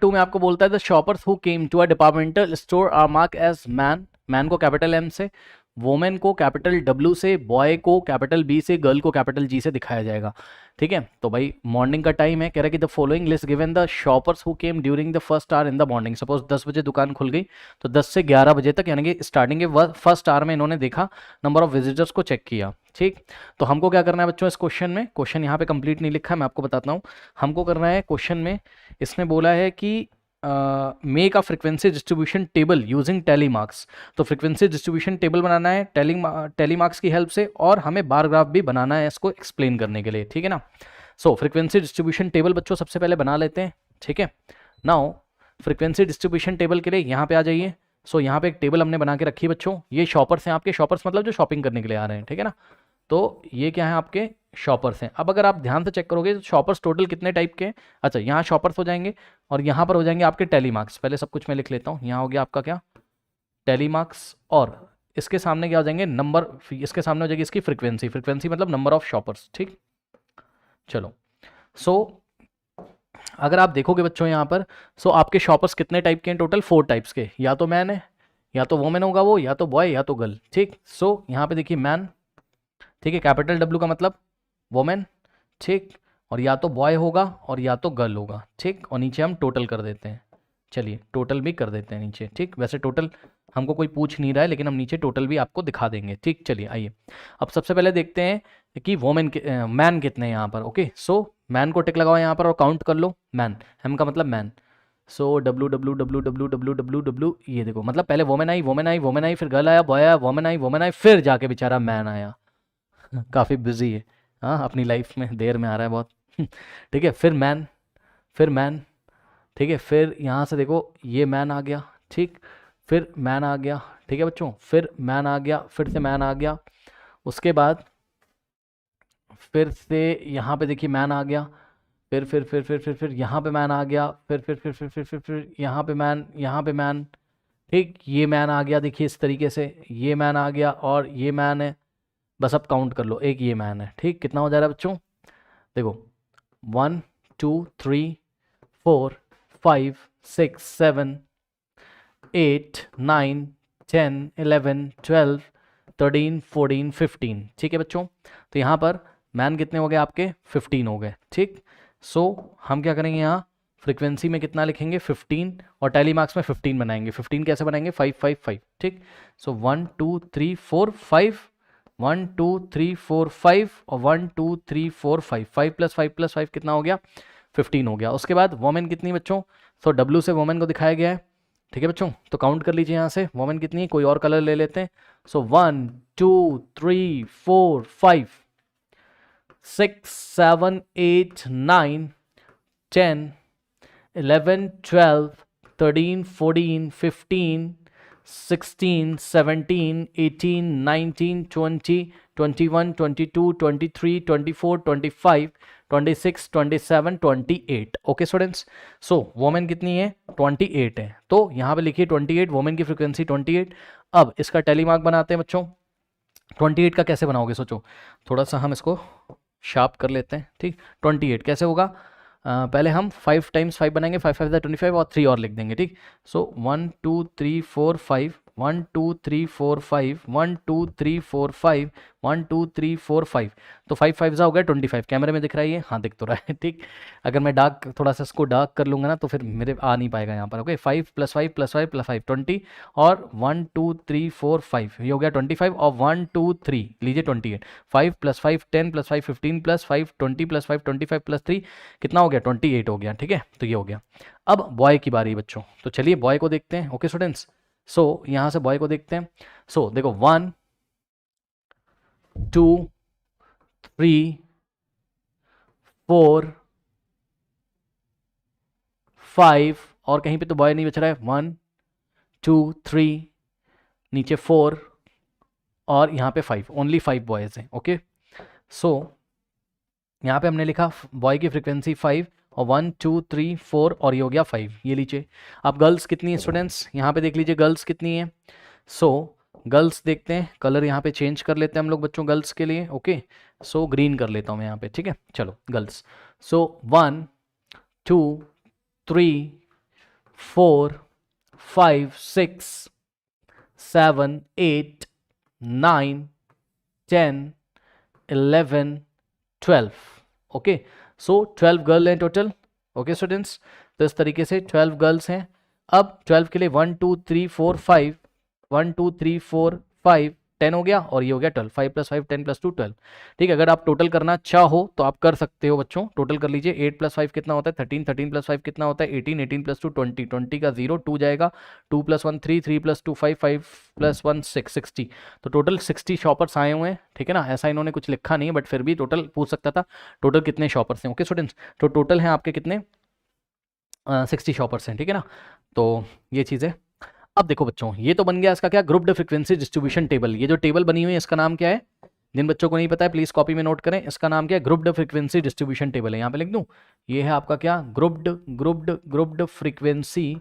2 में आपको बोलता है the shoppers who came to a departmental store are mark as man, man को कैपिटल एम से, वोमेन को कैपिटल डब्ल्यू से, बॉय को कैपिटल बी से, गर्ल को कैपिटल जी से दिखाया जाएगा। ठीक है, तो भाई मॉर्निंग का टाइम है, कह रहा है कि the following list given the shoppers who came during the first hour in the morning. Suppose 10 बजे दुकान खुल गई तो 10 से 11 बजे तक यानी कि स्टार्टिंग के फर्स्ट आवर में इन्होंने देखा, नंबर ऑफ विजिटर्स को चेक किया। ठीक, तो हमको क्या करना है बच्चों इस क्वेश्चन में, क्वेश्चन यहाँ पे कंप्लीट नहीं लिखा है, मैं आपको बताता हूँ। हमको करना है क्वेश्चन में, इसने बोला है कि make a frequency distribution table using tally marks. तो फ्रिक्वेंसी डिस्ट्रीब्यूशन टेबल बनाना है टैली मार्क्स की हेल्प से, और हमें बार ग्राफ भी बनाना है इसको एक्सप्लेन करने के लिए। ठीक है ना, सो फ्रिक्वेंसी डिस्ट्रीब्यूशन टेबल बच्चों सबसे पहले बना लेते हैं। ठीक है, नाउ फ्रिक्वेंसी डिस्ट्रीब्यूशन टेबल के लिए यहाँ पे आ जाइए। सो यहाँ पे एक टेबल हमने बना के रखी है बच्चों, ये शॉपर्स हैं आपके, शॉपर्स मतलब जो शॉपिंग करने के लिए आ रहे हैं। ठीक है ना, तो ये क्या है आपके शॉपर्स हैं। अब अगर आप ध्यान से चेक करोगे तो शॉपर्स टोटल कितने टाइप के हैं, अच्छा यहाँ शॉपर्स हो जाएंगे और यहाँ पर हो जाएंगे आपके टैली मार्क्स। पहले सब कुछ मैं लिख लेता हूँ, यहाँ हो गया आपका क्या टैली मार्क्स, और इसके सामने क्या हो जाएंगे नंबर, इसके सामने हो जाएगी इसकी फ्रीक्वेंसी, फ्रीक्वेंसी मतलब नंबर ऑफ शॉपर्स। ठीक, चलो सो अगर आप देखोगे बच्चों यहाँ पर, सो आपके शॉपर्स कितने टाइप के हैं, टोटल 4 टाइप्स के, या तो मैन है, या तो वोमेन होगा वो, या तो बॉय, या तो गर्ल। ठीक, सो यहाँ पे देखिए मैन, ठीक है, कैपिटल डब्ल्यू का मतलब वोमेन। ठीक, और या तो बॉय होगा और या तो गर्ल होगा। ठीक, और नीचे हम टोटल कर देते हैं, चलिए टोटल भी कर देते हैं नीचे। ठीक, वैसे टोटल हमको कोई पूछ नहीं रहा है लेकिन हम नीचे टोटल भी आपको दिखा देंगे। ठीक, चलिए आइए अब सबसे पहले देखते हैं कि वोमेन मैन कितने हैं यहाँ पर। ओके, सो मैन को टिक लगाओ यहाँ पर और काउंट कर लो, मैन, एम का मतलब man. So W W W W W W W, ये देखो मतलब पहले वोमेन आई, वोमेन आई, वोमेन आई, फिर गर्ल आया, बॉय आया, वोमेन आई, वोमेन आई, फिर जाके बेचारा मैन आया। काफ़ी बिजी है, हाँ अपनी लाइफ में देर में आ रहा है बहुत। ठीक है, फिर मैन, फिर मैन, ठीक है, फिर यहाँ से देखो ये मैन आ गया। ठीक, फिर मैन आ गया। ठीक है बच्चों, फिर मैन आ गया, फिर से मैन आ गया, उसके बाद फिर से यहाँ पे देखिए मैन आ गया, फिर यहाँ पे मैन आ गया, फिर यहाँ पे मैन, यहाँ पे मैन। ठीक, ये मैन आ गया, देखिए इस तरीके से ये मैन आ गया और ये मैन है, बस अब काउंट कर लो, एक ये मैन है। ठीक, कितना हो जा रहा है बच्चों, देखो 1 2 3 4 5 6 7 8 9 10 11 12 13 14 15। ठीक है बच्चों, तो यहाँ पर मैन कितने हो गए आपके 15 हो गए। ठीक, सो हम क्या करेंगे यहाँ फ्रीक्वेंसी में कितना लिखेंगे 15, और टैली मार्क्स में 15 बनाएंगे। 15 कैसे बनाएंगे 5 5 5। ठीक, सो 1 2 3 4 5, 1 2 3 4 5 और 1 2 3 4 5, 5 प्लस 5 प्लस 5 कितना हो गया 15 हो गया। उसके बाद वोमेन कितनी बच्चों, सो डब्ल्यू से वोमेन को दिखाया गया है। ठीक है बच्चों, तो काउंट कर लीजिए यहाँ से वोमेन कितनी है, कोई और कलर ले लेते हैं। सो 1 2 3 4 5 6 7 8 9 10 11 12 13 14 15 16 17 18 19 20 21 22 23 24 25 26 27 28। ओके स्टूडेंट्स, सो वोमेन कितनी है 28 है, तो यहाँ पे लिखिए 28, वोमेन की फ्रीक्वेंसी 28। अब इसका टेलीमार्क बनाते हैं बच्चों। 28 का कैसे बनाओगे सोचो, थोड़ा सा हम इसको शार्प कर लेते हैं। ठीक, 28 कैसे होगा, पहले हम 5 टाइम्स 5 बनाएंगे, 5 5 25 और 3 और लिख देंगे। ठीक, सो 1 2 3 4 5, 1 2 3 4 5, 1 2 3 4 5, 1 2 3 4 5, तो 5 5 हो गया 25। कैमरे में दिख रहा है ये, हाँ दिख तो रहा है। ठीक, अगर मैं डार्क थोड़ा सा इसको डार्क कर लूँगा ना तो फिर मेरे आ नहीं पाएगा यहाँ पर। ओके, 5 प्लस 5 प्लस 5 प्लस 5 20, और 1 2 3 4 5 ये हो गया 25, और 1 2 3 लीजिए 28, 5 plus 5 10 plus 5 15 plus 5 20 plus 5 25 plus 3 कितना हो गया 28 हो गया। ठीक है, तो ये हो गया। अब बॉय की बारी बच्चों, तो चलिए बॉय को देखते हैं। ओके स्टूडेंट्स, सो यहाँ से बॉय को देखते हैं। सो देखो 1 2 3 4 5, और कहीं पे तो बॉय नहीं बच रहा है, 1 2 3 नीचे 4 और यहाँ पे 5, ओनली 5 बॉयज़ हैं। ओके, सो यहाँ पे हमने लिखा बॉय की फ्रीक्वेंसी 5 और 1 2 3 4 और ये हो गया 5, ये लीजिए। अब गर्ल्स कितनी है स्टूडेंट्स, यहाँ पे देख लीजिए गर्ल्स कितनी है। सो गर्ल्स देखते हैं, कलर यहाँ पे चेंज कर लेते हैं हम लोग बच्चों गर्ल्स के लिए। ओके, सो ग्रीन कर लेता हूँ मैं यहाँ पे। ठीक है, चलो गर्ल्स, सो 1 2 3 4 5 6 7 8 9 10 11 12। ओके, सो 12 गर्ल हैं टोटल। ओके स्टूडेंट्स, तो इस तरीके से 12 गर्ल्स हैं। अब 12 के लिए 1 2 3 4 5, 1 2 3 4 5 10 हो गया, और ये हो गया 12। 5 + 5 10 + 2 12। ठीक है, अगर आप टोटल करना चाहो तो आप कर सकते हो बच्चों, टोटल कर लीजिए। 8 + 5 कितना होता है 13, 13 + 5 कितना होता है 18, 18 + 2 20, 20 का 0 2 जाएगा, 2 + 1 3, 3 + 2 5, 5 + 1 6, 60। तो टोटल 60 शॉपर्स आए हुए हैं। ठीक है ना, ऐसा इन्होंने कुछ लिखा नहीं है, बट फिर भी टोटल पूछ सकता था टोटल कितने शॉपर्स हैं। ओके स्टूडेंट्स, तो टोटल हैं आपके कितने 60 शॉपर्स हैं। ठीक है ना, तो ये चीज़ है। अब देखो बच्चों, ये तो बन गया इसका क्या, ग्रुप्ड फ्रीक्वेंसी डिस्ट्रीब्यूशन टेबल। ये जो टेबल बनी हुई है इसका नाम क्या है, जिन बच्चों को नहीं पता है प्लीज कॉपी में नोट करें। इसका नाम क्या है, ग्रुप्ड फ्रीक्वेंसी डिस्ट्रीब्यूशन टेबल है। यहाँ पे लिख दूं, ये है आपका क्या, ग्रुप्ड फ्रीक्वेंसी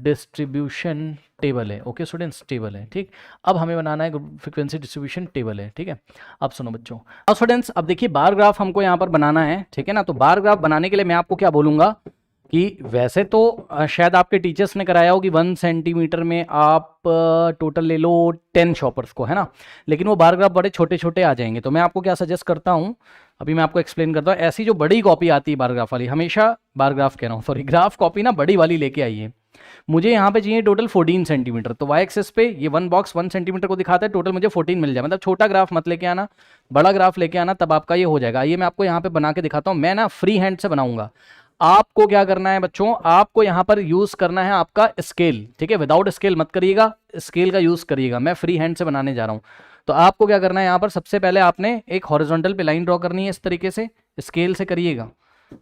डिस्ट्रीब्यूशन टेबल है। ओके स्टूडेंट्स, टेबल है। ठीक, अब हमें बनाना है फ्रीक्वेंसी डिस्ट्रीब्यूशन टेबल है। ठीक है, अब सुनो बच्चों, अब स्टूडेंट्स अब देखिए बार ग्राफ हमको यहाँ पर बनाना है। ठीक है ना, तो बार ग्राफ बनाने के लिए मैं आपको क्या बोलूंगा कि वैसे तो शायद आपके टीचर्स ने कराया हो कि 1 सेंटीमीटर में आप टोटल ले लो 10 शॉपर्स को, है ना, लेकिन वो बार ग्राफ बड़े छोटे छोटे आ जाएंगे। तो मैं आपको क्या सजेस्ट करता हूँ, अभी मैं आपको एक्सप्लेन करता हूँ। ऐसी जो बड़ी कॉपी आती है बार ग्राफ वाली, हमेशा बार ग्राफ कह रहा हूँ, सॉरी, ग्राफ कॉपी ना बड़ी वाली लेके आइए। मुझे यहाँ पे चाहिए टोटल 14 सेंटीमीटर, तो वाई एक्सेस पे ये वन बॉक्स 1 सेंटीमीटर को दिखाता है, टोटल मुझे 14 मिल जाए। मतलब छोटा ग्राफ मत लेके आना, बड़ा ग्राफ लेके आना, तब आपका ये हो जाएगा। ये मैं आपको यहाँ पे बना के दिखाता हूँ, मैं ना फ्री हैंड से बनाऊंगा। आपको क्या करना है बच्चों, आपको यहाँ पर यूज करना है आपका स्केल। ठीक है, विदाउट स्केल मत करिएगा, स्केल का यूज करिएगा। मैं फ्री हैंड से बनाने जा रहा हूँ। तो आपको क्या करना है, यहाँ पर सबसे पहले आपने एक हॉरिजॉन्टल पे लाइन ड्रॉ करनी है, इस तरीके से स्केल से करिएगा।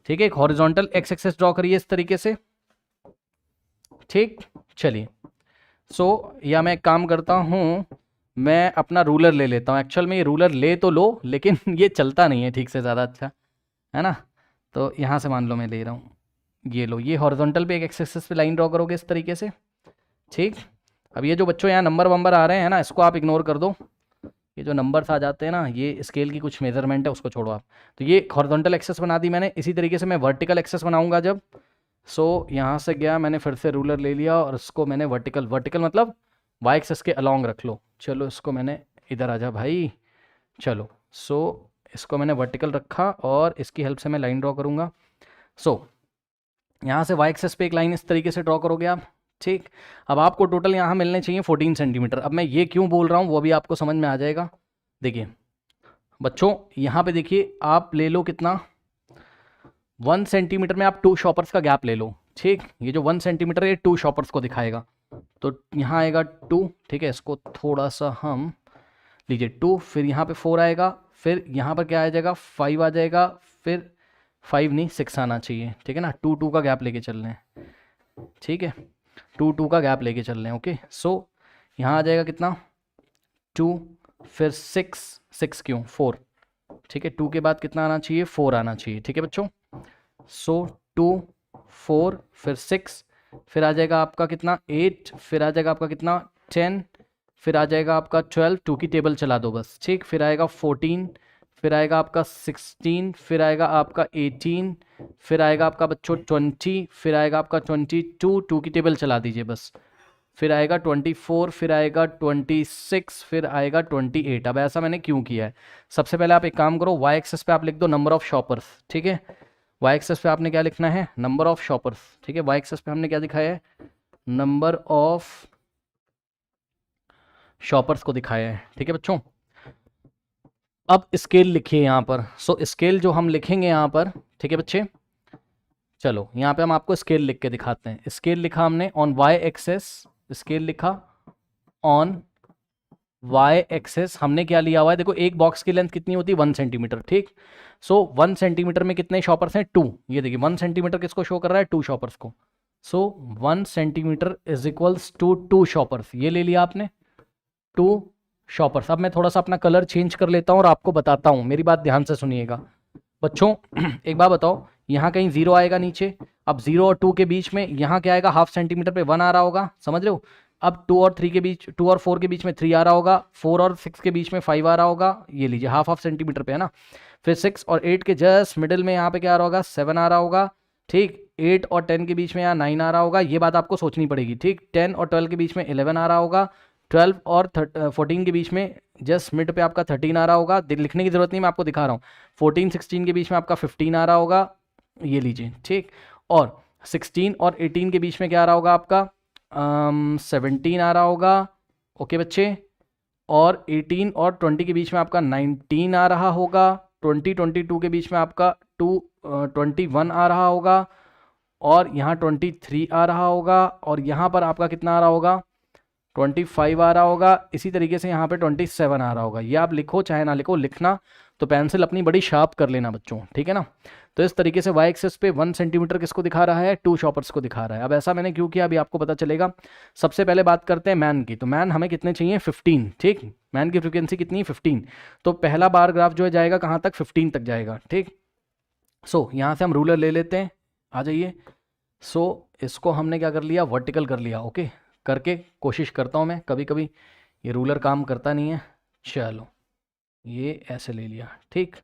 ठीक है, एक हॉरिजॉन्टल एक्स एक्सेस ड्रॉ करिए इस तरीके से। ठीक, चलिए, या मैं एक काम करता हूँ, मैं अपना रूलर ले लेता हूँ। एक्चुअल में ये रूलर ले तो लो, लेकिन ये चलता नहीं है ठीक से ज़्यादा अच्छा, है ना। तो यहाँ से मान लो मैं ले रहा हूँ, ये लो, ये हॉरिजॉन्टल पे एक एक्स एक्सिस पे लाइन ड्रॉ करोगे इस तरीके से। ठीक, अब ये जो बच्चों यहाँ नंबर वंबर आ रहे हैं ना, इसको आप इग्नोर कर दो। ये जो नंबर्स आ जाते हैं ना, ये स्केल की कुछ मेजरमेंट है, उसको छोड़ो आप। तो ये हॉरिजॉन्टल एक्सेस बना दी मैंने। इसी तरीके से मैं वर्टिकल एक्सेस बनाऊंगा जब, यहाँ से गया मैंने, फिर से रूलर ले लिया और इसको मैंने वर्टिकल मतलब वाई एक्सेस के अलॉन्ग रख लो। चलो इसको मैंने, इधर आ जा भाई, चलो। इसको मैंने वर्टिकल रखा और इसकी हेल्प से मैं लाइन ड्रॉ करूँगा। यहाँ से वाई एक्सेस पे एक लाइन इस तरीके से ड्रॉ करोगे आप। ठीक, अब आपको टोटल यहाँ मिलने चाहिए 14 सेंटीमीटर। अब मैं ये क्यों बोल रहा हूँ वो भी आपको समझ में आ जाएगा। देखिए बच्चों, यहाँ पे देखिए, आप ले लो कितना, 1 सेंटीमीटर में आप 2 शॉपर्स का गैप ले लो। ठीक, ये जो 1 सेंटीमीटर है 2 शॉपर्स को दिखाएगा, तो यहाँ आएगा 2। ठीक है, इसको थोड़ा सा हम लीजिए 2, फिर यहाँ पे 4 आएगा, फिर यहाँ पर क्या आ जाएगा 5 आ जाएगा, फिर 5 नहीं 6 आना चाहिए। ठीक है ना, 2 2 का गैप लेके चल रहे हैं। ठीक है, 2 2 का गैप लेके चल रहे हैं। ओके, यहाँ आ जाएगा कितना 2, फिर 6 क्यों 4। ठीक है, 2 के बाद कितना आना चाहिए 4 आना चाहिए। ठीक है बच्चों, 2 4 फिर 6, फिर आ जाएगा आपका कितना 8, फिर आ जाएगा आपका कितना 10, फिर आ जाएगा आपका 12, 2 की टेबल चला दो बस। ठीक, फिर आएगा 14, फिर आएगा आपका 16, फिर आएगा आपका 18, फिर आएगा आपका बच्चों 20, फिर आएगा आपका 22, 2 की टेबल चला दीजिए बस, फिर आएगा 24, फिर आएगा 26, फिर आएगा 28। अब ऐसा मैंने क्यों किया है, सबसे पहले आप एक काम करो, वाई एक्सेस पे आप लिख दो नंबर ऑफ शॉपर्स। ठीक है, वाई एक्सेस पे आपने क्या लिखना है, नंबर ऑफ शॉपर्स। ठीक है, वाई एक्सेस पे हमने क्या दिखाया है, नंबर ऑफ शॉपर्स को दिखाया है। ठीक है बच्चों, अब स्केल लिखिए यहाँ पर। स्केल जो हम लिखेंगे यहाँ पर, ठीक है बच्चे, चलो यहाँ पे हम आपको स्केल लिख के दिखाते हैं। स्केल लिखा हमने ऑन वाई एक्सेस, स्केल लिखा ऑन वाई एक्सेस, हमने क्या लिया हुआ है, देखो एक बॉक्स की लेंथ कितनी होती है 1 सेंटीमीटर। ठीक, 1 सेंटीमीटर में कितने शॉपर्स हैं 2। ये देखिए 1 सेंटीमीटर किसको शो कर रहा है 2 शॉपर्स को। 1 centimetre is equals to 2 shoppers, ये ले लिया आपने 2 शॉपर्स। अब मैं थोड़ा सा अपना कलर चेंज कर लेता हूँ और आपको बताता हूँ, मेरी बात ध्यान से सुनिएगा बच्चों। एक बात बताओ, यहाँ कहीं 0 आएगा नीचे, अब 0 और 2 के बीच में यहाँ क्या आएगा, ½ सेंटीमीटर पे 1 आ रहा होगा, समझ रहे हो। अब 2 और 4 के बीच में 3 आ रहा होगा, 4 और 6 के बीच में 5 आ रहा होगा, ये लीजिए हाफ सेंटीमीटर पे है ना। फिर 6 और 8 के जस्ट मिडिल में यहाँ पे क्या आ रहा होगा, 7 आ रहा होगा, ठीक। 8 और 10 के बीच में यहाँ 9 आ रहा होगा, ये बात आपको सोचनी पड़ेगी, ठीक। 10 और 12 के बीच में 11 आ रहा होगा, 12 और 14 के बीच में जस्ट मिड पे आपका 13 आ रहा होगा, लिखने की जरूरत नहीं, मैं आपको दिखा रहा हूँ। 14 16 के बीच में आपका 15 आ रहा होगा, ये लीजिए, ठीक। और 16 और 18 के बीच में क्या आ रहा होगा आपका, 17 आ रहा होगा, ओके बच्चे। और 18 और 20 के बीच में आपका 19 आ रहा होगा, 20 22 के बीच में आपका 21 आ रहा होगा, और यहाँ 23 आ रहा होगा, और यहाँ पर आपका कितना आ रहा होगा, 25 आ रहा होगा। इसी तरीके से यहाँ पे 27 आ रहा होगा। ये आप लिखो चाहे ना लिखो, लिखना तो पेंसिल अपनी बड़ी शार्प कर लेना बच्चों, ठीक है ना। तो इस तरीके से वाई एक्सेस पे 1 सेंटीमीटर किसको दिखा रहा है, 2 शॉपर्स को दिखा रहा है। अब ऐसा मैंने क्यों किया अभी आपको पता चलेगा। सबसे पहले बात करते हैं मैन की। तो मैन हमें कितने चाहिए, 15, ठीक। मैन की फ्रीक्वेंसी कितनी है, 15। तो पहला बार ग्राफ जो है जाएगा कहाँ तक, 15 तक जाएगा, ठीक। सो यहाँ से हम रूलर ले लेते हैं, आ जाइए। सो इसको हमने क्या कर लिया, वर्टिकल कर लिया, ओके। करके कोशिश करता हूँ मैं, कभी कभी ये रूलर काम करता नहीं है। चलो ये ऐसे ले लिया, ठीक।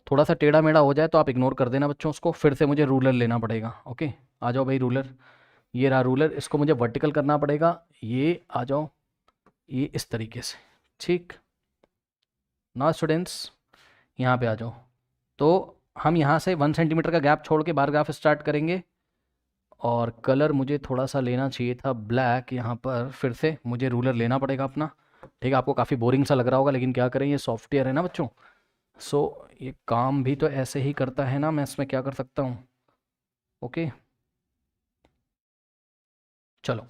थोड़ा सा टेढ़ा मेढ़ा हो जाए तो आप इग्नोर कर देना बच्चों उसको, फिर से मुझे रूलर लेना पड़ेगा, ओके। आ जाओ भाई रूलर, ये रहा रूलर, इसको मुझे वर्टिकल करना पड़ेगा। ये आ जाओ, ये इस तरीके से, ठीक ना स्टूडेंट्स, यहाँ पे आ जाओ। तो हम यहाँ से 1 सेंटीमीटर का गैप छोड़ के बार ग्राफ स्टार्ट करेंगे। और कलर मुझे थोड़ा सा लेना चाहिए था ब्लैक, यहाँ पर फिर से मुझे रूलर लेना पड़ेगा अपना, ठीक है। आपको काफ़ी बोरिंग सा लग रहा होगा, लेकिन क्या करें, ये सॉफ्टवेयर है ना बच्चों। सो ये काम भी तो ऐसे ही करता है ना, मैं इसमें क्या कर सकता हूँ, ओके। चलो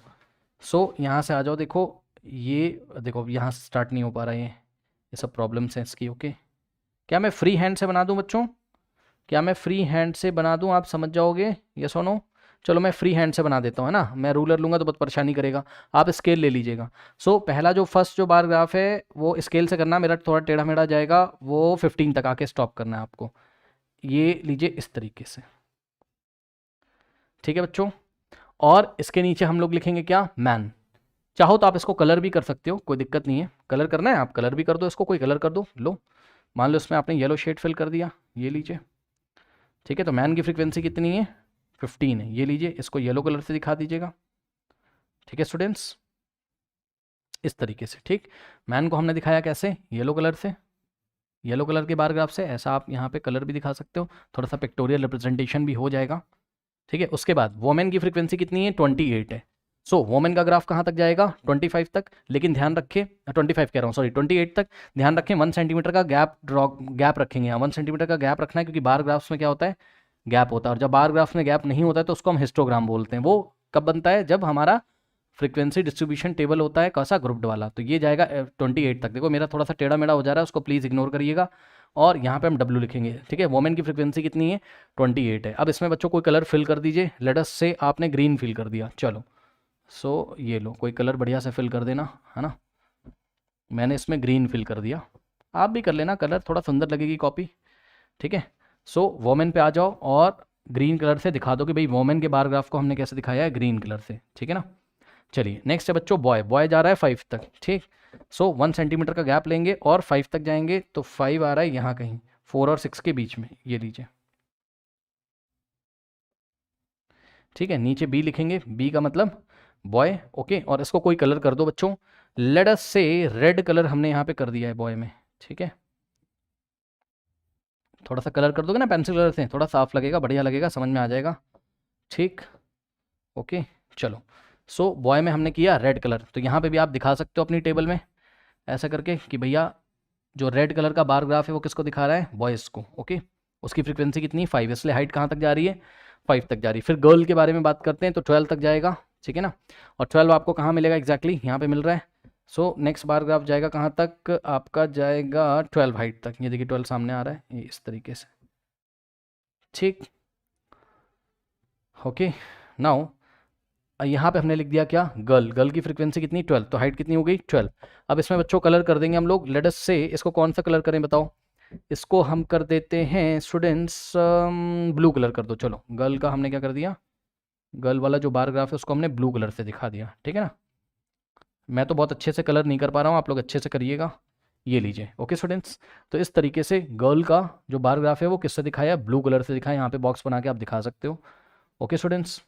सो यहाँ से आ जाओ, देखो ये देखो यहाँ से स्टार्ट नहीं हो पा रहा है, ये सब प्रॉब्लम्स हैं इसकी, ओके। क्या मैं फ्री हैंड से बना दूँ बच्चों, क्या मैं फ्री हैंड से बना दूँ, आप समझ जाओगे, यस और नो। चलो मैं फ्री हैंड से बना देता हूँ, है ना। मैं रूलर लूँगा तो बहुत परेशानी करेगा, आप स्केल ले लीजिएगा। सो पहला जो फर्स्ट जो बार ग्राफ है वो स्केल से करना, मेरा थोड़ा टेढ़ा मेढ़ा जाएगा, वो 15 तक आके स्टॉप करना है आपको। ये लीजिए इस तरीके से, ठीक है बच्चों। और इसके नीचे हम लोग लिखेंगे क्या, मैन। चाहो तो आप इसको कलर भी कर सकते हो, कोई दिक्कत नहीं है। कलर करना है आप कलर भी कर दो इसको, कोई कलर कर दो। लो मान लो इसमें आपने येलो शेड फिल कर दिया, ये लीजिए, ठीक है। तो मैन की फ्रीक्वेंसी कितनी है, 15 है, ये लीजिए, इसको येलो कलर से दिखा दीजिएगा, ठीक है स्टूडेंट्स, इस तरीके से, ठीक। मैन को हमने दिखाया कैसे, येलो कलर से, येलो कलर के बार ग्राफ से। ऐसा आप यहाँ पे कलर भी दिखा सकते हो, थोड़ा सा पिक्टोरियल रिप्रेजेंटेशन भी हो जाएगा, ठीक है। उसके बाद वोमेन की फ्रीक्वेंसी कितनी है, 28 है। सो वोमेन का ग्राफ कहाँ तक जाएगा, 25 तक, लेकिन ध्यान रखें, 25 कह रहा हूँ सॉरी, 28 तक। ध्यान रखें 1 सेंटीमीटर का गैप रखेंगे यहाँ, 1 सेंटीमीटर का गैप रखना है, क्योंकि बार ग्राफ्स में क्या होता है, गैप होता है। और जब बार ग्राफ में गैप नहीं होता है तो उसको हम हिस्टोग्राम बोलते हैं। वो कब बनता है, जब हमारा फ्रीक्वेंसी डिस्ट्रीब्यूशन टेबल होता है कैसा, ग्रुप्ड वाला। तो ये जाएगा 28 तक। देखो मेरा थोड़ा सा टेढ़ा मेढ़ा हो जा रहा है, उसको प्लीज़ इग्नोर करिएगा। और यहाँ पे हम W लिखेंगे, ठीक है। वोमेन की फ्रीक्वेंसी कितनी है, 28 है। अब इसमें बच्चों कोई कलर फिल कर दीजिए, लेट अस से आपने ग्रीन फिल कर दिया, चलो। सो ये लो कोई कलर बढ़िया से फिल कर देना, है ना। मैंने इसमें ग्रीन फिल कर दिया, आप भी कर लेना कलर, थोड़ा सुंदर लगेगी कॉपी, ठीक है। सो वोमेन पे आ जाओ और ग्रीन कलर से दिखा दो कि भाई वोमेन के बार ग्राफ को हमने कैसे दिखाया है, ग्रीन कलर से, ठीक है ना। चलिए नेक्स्ट है बच्चों बॉय, बॉय जा रहा है 5 तक, ठीक। सो 1 सेंटीमीटर का गैप लेंगे और 5 तक जाएंगे, तो 5 आ रहा है यहाँ कहीं 4 और 6 के बीच में, ये लीजिए, ठीक है। नीचे बी लिखेंगे, बी का मतलब बॉय, ओके। और इसको कोई कलर कर दो बच्चों, लेट अस से रेड कलर हमने यहाँ पे कर दिया है बॉय में, ठीक है। थोड़ा सा कलर कर दोगे ना पेंसिल कलर से, थोड़ा साफ लगेगा, बढ़िया लगेगा, समझ में आ जाएगा, ठीक, ओके। चलो सो बॉय में हमने किया रेड कलर, तो यहाँ पे भी आप दिखा सकते हो अपनी टेबल में ऐसा करके कि भैया जो रेड कलर का बार ग्राफ है वो किसको दिखा रहा है, बॉयज़ को, ओके। उसकी फ्रीक्वेंसी कितनी है, 5, इसलिए हाइट कहाँ तक जा रही है, 5 तक जा रही है। फिर गर्ल के बारे में बात करते हैं, तो 12 तक जाएगा, ठीक है ना। और 12 आपको कहाँ मिलेगा एग्जैक्टली, यहाँ पे मिल रहा है। सो नेक्स्ट बार ग्राफ जाएगा कहाँ तक, आपका जाएगा 12 हाइट तक, ये देखिए 12 सामने आ रहा है, ये इस तरीके से, ठीक, ओके। नाउ यहाँ पे हमने लिख दिया क्या, गर्ल, गर्ल की फ्रीक्वेंसी कितनी, 12, तो हाइट कितनी हो गई 12। अब इसमें बच्चों कलर कर देंगे हम लोग, लेट अस से इसको कौन सा कलर करें बताओ, इसको हम कर देते हैं स्टूडेंट्स ब्लू कलर कर दो। चलो गर्ल का हमने क्या कर दिया, गर्ल वाला जो बार ग्राफ है उसको हमने ब्लू कलर से दिखा दिया, ठीक है ना। मैं तो बहुत अच्छे से कलर नहीं कर पा रहा हूँ, आप लोग अच्छे से करिएगा। ये लीजिए। ओके स्टूडेंट्स, तो इस तरीके से गर्ल का जो बार ग्राफ है वो किससे दिखाया है, ब्लू कलर से दिखाया है। यहाँ पे बॉक्स बना के आप दिखा सकते हो। Okay students.